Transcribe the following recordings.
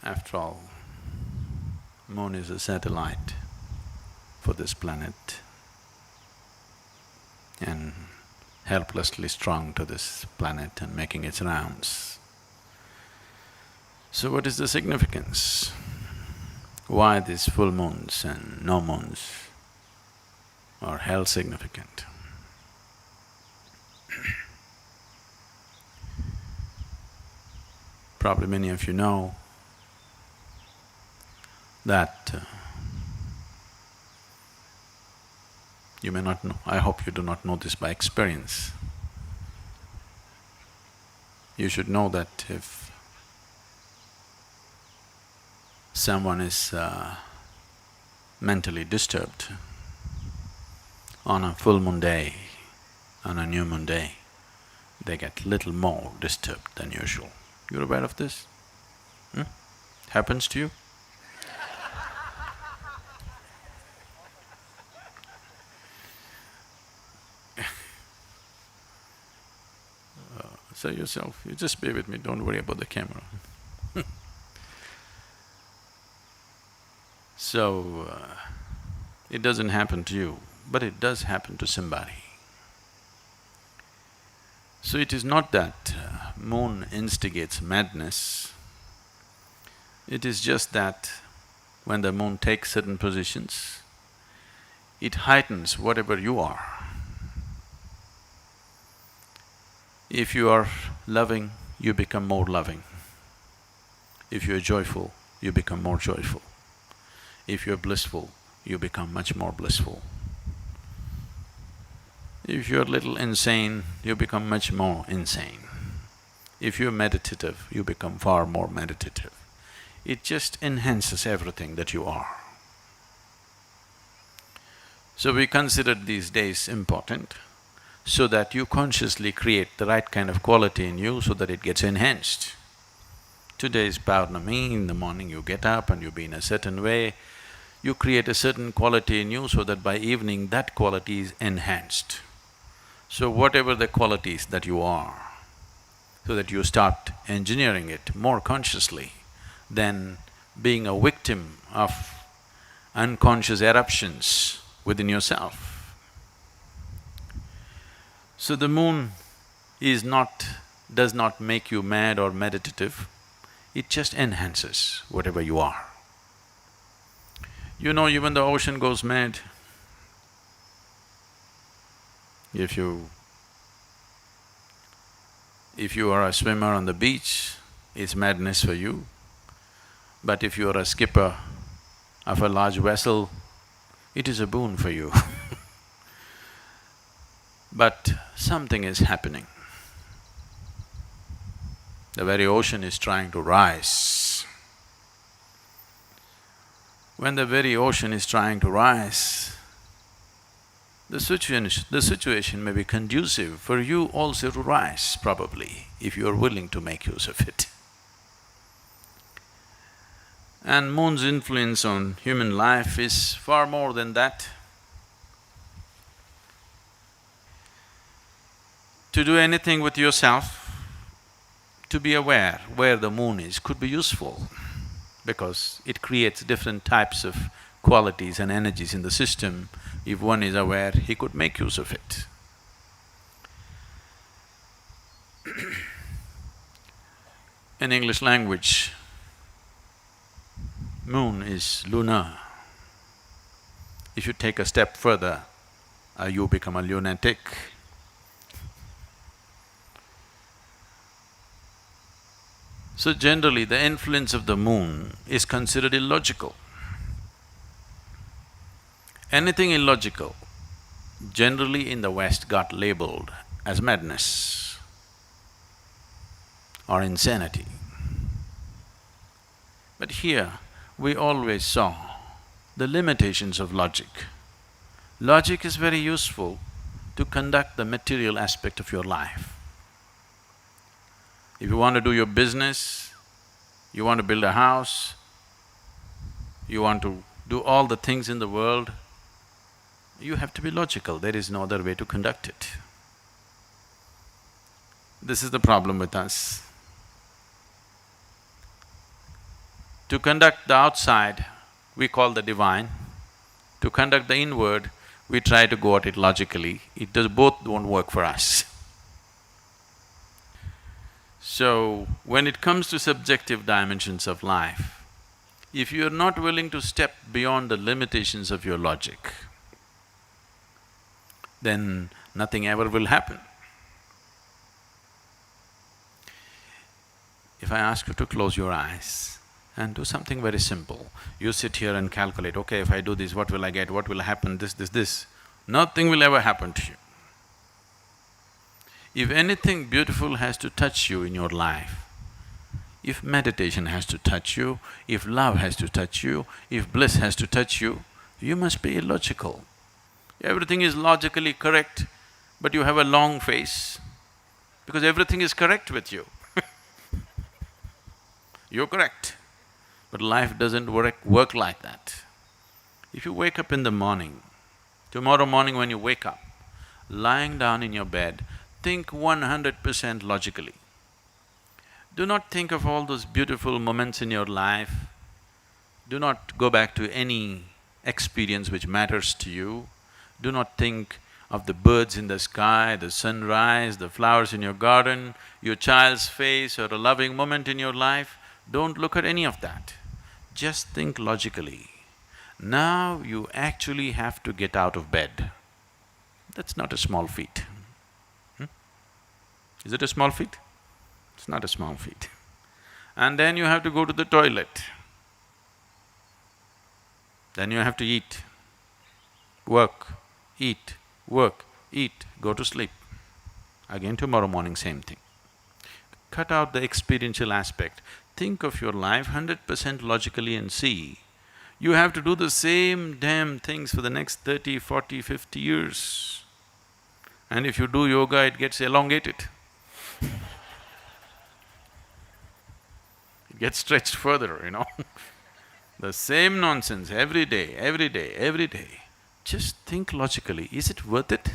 After all, moon is a satellite for this planet and helplessly strung to this planet and making its rounds. So what is the significance? Why these full moons and no moons are held significant? Probably many of you know that you may not know, I hope you do not know this by experience. You should know that if someone is mentally disturbed on a full moon day, on a new moon day, they get little more disturbed than usual. You're aware of this? Happens to you? Say yourself, you just be with me, don't worry about the camera. So, it doesn't happen to you, but it does happen to somebody. So it is not that moon instigates madness, it is just that when the moon takes certain positions, it heightens whatever you are. If you are loving, you become more loving. If you are joyful, you become more joyful. If you are blissful, you become much more blissful. If you're a little insane, you become much more insane. If you're meditative, you become far more meditative. It just enhances everything that you are. So we consider these days important so that you consciously create the right kind of quality in you so that it gets enhanced. Today is pournami, in the morning you get up and you be in a certain way, you create a certain quality in you so that by evening that quality is enhanced. So whatever the qualities that you are, so that you start engineering it more consciously than being a victim of unconscious eruptions within yourself. So the moon does not make you mad or meditative, it just enhances whatever you are. You know, even the ocean goes mad. If you are a swimmer on the beach, it's madness for you. But if you are a skipper of a large vessel, it is a boon for you. But something is happening. The very ocean is trying to rise. When the very ocean is trying to rise, the situation may be conducive for you also to rise, probably, if you are willing to make use of it. And moon's influence on human life is far more than that. To do anything with yourself, to be aware where the moon is could be useful because it creates different types of qualities and energies in the system. If one is aware, he could make use of it. In English language, moon is lunar. If you take a step further, you become a lunatic. So generally, the influence of the moon is considered illogical. Anything illogical, generally in the West got labeled as madness or insanity. But here, we always saw the limitations of logic. Logic is very useful to conduct the material aspect of your life. If you want to do your business, you want to build a house, you want to do all the things in the world, you have to be logical, there is no other way to conduct it. This is the problem with us. To conduct the outside, we call the divine. To conduct the inward, we try to go at it logically. Both won't work for us. So, when it comes to subjective dimensions of life, if you're not willing to step beyond the limitations of your logic, then nothing ever will happen. If I ask you to close your eyes and do something very simple, you sit here and calculate, okay, if I do this, what will I get, what will happen, this, nothing will ever happen to you. If anything beautiful has to touch you in your life, if meditation has to touch you, if love has to touch you, if bliss has to touch you, you must be illogical. Everything is logically correct, but you have a long face, because everything is correct with you. You're correct, but life doesn't work like that. If you wake up in the morning, tomorrow morning when you wake up, lying down in your bed, think 100% logically. Do not think of all those beautiful moments in your life. Do not go back to any experience which matters to you. Do not think of the birds in the sky, the sunrise, the flowers in your garden, your child's face or a loving moment in your life. Don't look at any of that. Just think logically. Now you actually have to get out of bed. That's not a small feat. Is it a small feat? It's not a small feat. And then you have to go to the toilet. Then you have to eat, work, eat, work, eat, go to sleep. Again tomorrow morning, same thing. Cut out the experiential aspect. Think of your life 100% logically and see, you have to do the same damn things for the next 30, 40, 50 years. And if you do yoga, it gets elongated. It gets stretched further, you know. The same nonsense every day, every day, every day. Just think logically, is it worth it?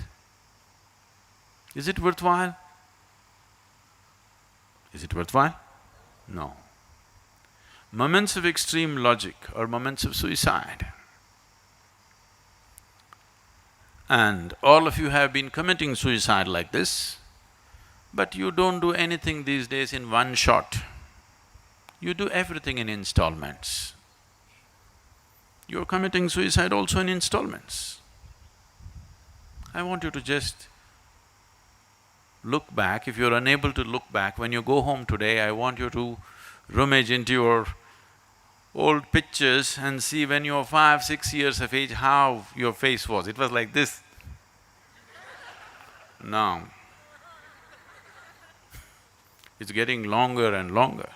Is it worthwhile? Is it worthwhile? No. Moments of extreme logic are moments of suicide. And all of you have been committing suicide like this, but you don't do anything these days in one shot. You do everything in installments. You're committing suicide also in installments. I want you to just look back. If you're unable to look back, when you go home today, I want you to rummage into your old pictures and see when you were 5, 6 years of age, how your face was. It was like this. Now, it's getting longer and longer.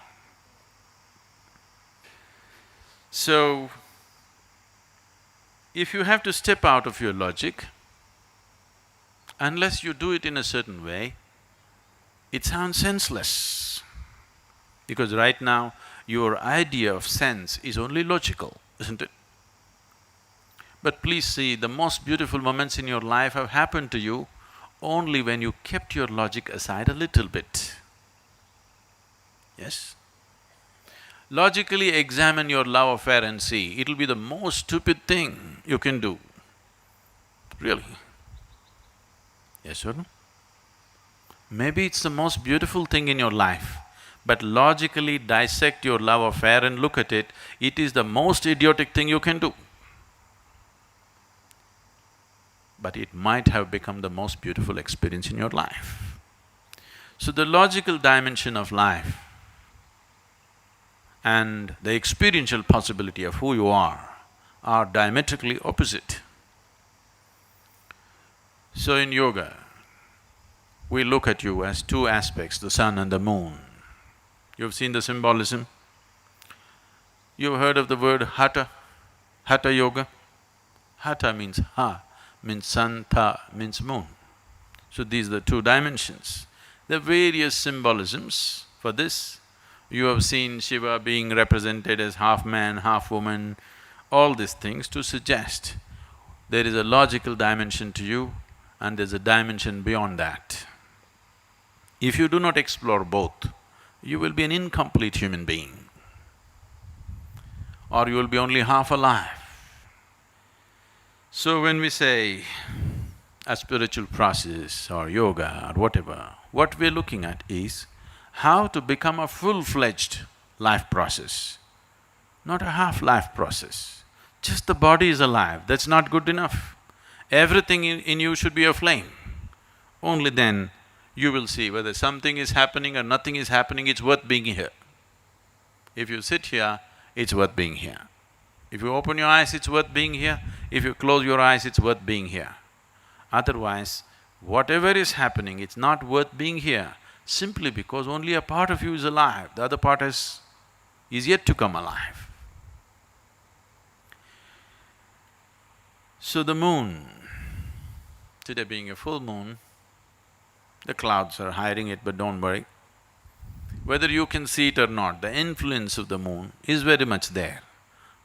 So, if you have to step out of your logic, unless you do it in a certain way, it sounds senseless. Because right now, your idea of sense is only logical, isn't it? But please see, the most beautiful moments in your life have happened to you only when you kept your logic aside a little bit. Yes? Logically examine your love affair and see, it'll be the most stupid thing you can do. Really. Yes or no? Maybe it's the most beautiful thing in your life, but logically dissect your love affair and look at it, it is the most idiotic thing you can do. But it might have become the most beautiful experience in your life. So the logical dimension of life and the experiential possibility of who you are diametrically opposite. So in yoga, we look at you as two aspects, the sun and the moon. You've seen the symbolism? You've heard of the word hatha, hatha yoga? Hatha means ha, means sun, tha means moon. So these are the two dimensions. There are various symbolisms for this. You have seen Shiva being represented as half man, half woman, all these things to suggest there is a logical dimension to you and there's a dimension beyond that. If you do not explore both, you will be an incomplete human being. or you will be only half alive. So when we say a spiritual process or yoga or whatever, what we're looking at is how to become a full-fledged life process, not a half-life process. Just the body is alive, that's not good enough. Everything in you should be aflame. Only then you will see whether something is happening or nothing is happening, it's worth being here. If you sit here, it's worth being here. If you open your eyes, it's worth being here. If you close your eyes, it's worth being here. Otherwise, whatever is happening, it's not worth being here, simply because only a part of you is alive, the other part is yet to come alive. So the moon, today being a full moon, the clouds are hiding it, but don't worry. Whether you can see it or not, the influence of the moon is very much there.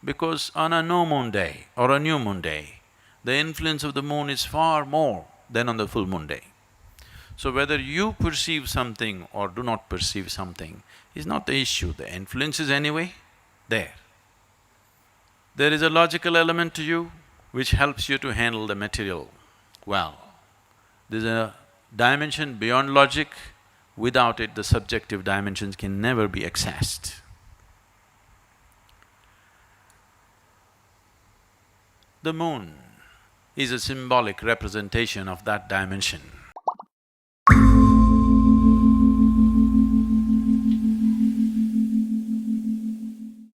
Because on a no moon day or a new moon day, the influence of the moon is far more than on the full moon day. So whether you perceive something or do not perceive something is not the issue, the influence is anyway there. There is a logical element to you which helps you to handle the material well. There's a dimension beyond logic, without it the subjective dimensions can never be accessed. The moon is a symbolic representation of that dimension.